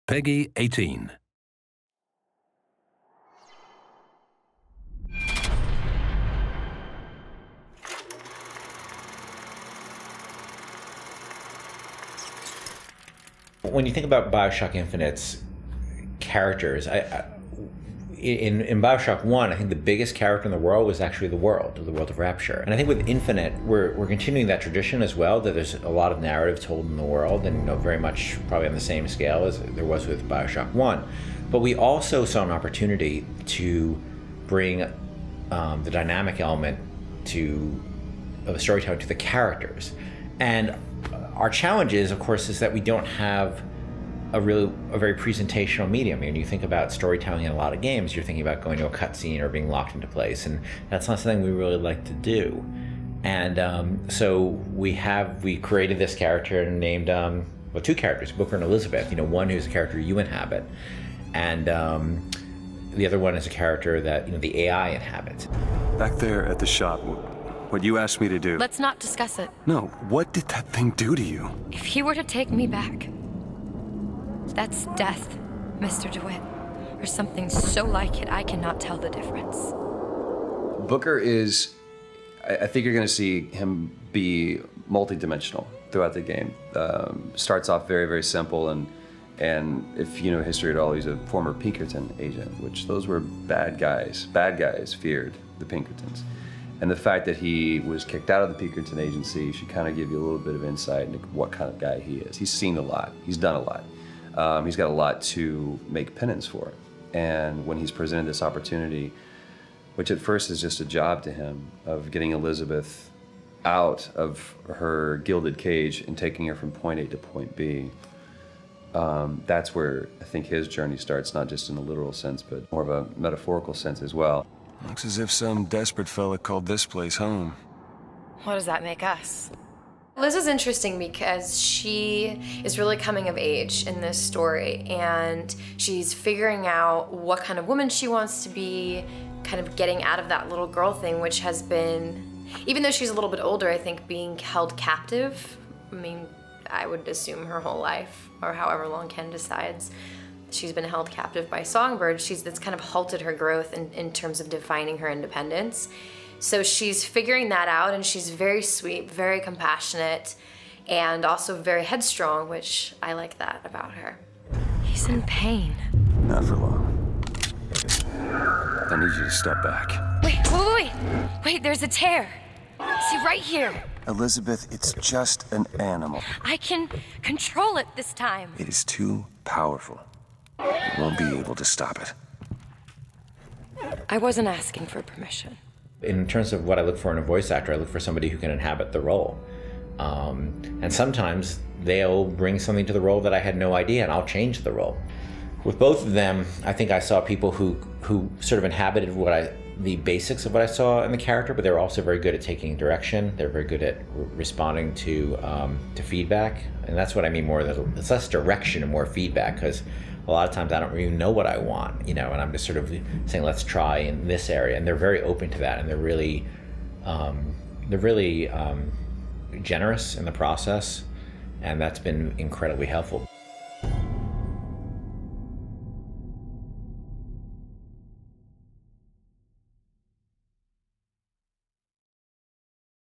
Peggy 18. When you think about Bioshock Infinite's characters, in Bioshock 1, I think the biggest character in the world was actually the world of Rapture. And I think with Infinite, we're continuing that tradition as well, that there's a lot of narrative told in the world, and very much probably on the same scale as there was with Bioshock 1. But we also saw an opportunity to bring the dynamic element of storytelling to the characters. And our challenge is, of course, is that we don't have a very presentational medium. I mean, you think about storytelling in a lot of games, you're thinking about going to a cutscene or being locked into place, and that's not something we really like to do. And so we created this character and named, two characters, Booker and Elisabeth. One who's a character you inhabit, and the other one is a character that the AI inhabits. Back there at the shop, what you asked me to do. Let's not discuss it. No, what did that thing do to you? If he were to take me back, that's death, Mr. DeWitt. Or something so like it, I cannot tell the difference. Booker is, I think you're going to see him be multi-dimensional throughout the game. Starts off very, very simple, and if you know history at all, he's a former Pinkerton agent, which those were bad guys. Bad guys feared the Pinkertons. And the fact that he was kicked out of the Pinkerton agency should kind of give you a little bit of insight into what kind of guy he is. He's seen a lot, he's done a lot. He's got a lot to make penance for. And when he's presented this opportunity, which at first is just a job to him, of getting Elisabeth out of her gilded cage and taking her from point A to point B, that's where I think his journey starts, not just in a literal sense, but more of a metaphorical sense as well. Looks as if some desperate fella called this place home. What does that make us? Liz is interesting because she is really coming of age in this story, and she's figuring out what kind of woman she wants to be, kind of getting out of that little girl thing, which has been, even though she's a little bit older, I think being held captive, I mean, I would assume her whole life, or however long Ken decides, she's been held captive by Songbird. That's kind of halted her growth in terms of defining her independence. So she's figuring that out, and she's very sweet, very compassionate, and also very headstrong, which I like that about her. He's in pain. Not for long. I need you to step back. Wait, there's a tear. See, right here. Elisabeth, it's just an animal. I can control it this time. It is too powerful. You won't be able to stop it. I wasn't asking for permission. In terms of what I look for in a voice actor, I look for somebody who can inhabit the role. And sometimes they'll bring something to the role that I had no idea, and I'll change the role. With both of them, I think I saw people who sort of inhabited the basics of what I saw in the character, but they're also very good at taking direction. They're very good at responding to feedback, and that's what I mean more. It's less direction and more feedback, because a lot of times I don't even know what I want, and I'm just sort of saying, let's try in this area, and they're very open to that, and they're really generous in the process, and that's been incredibly helpful.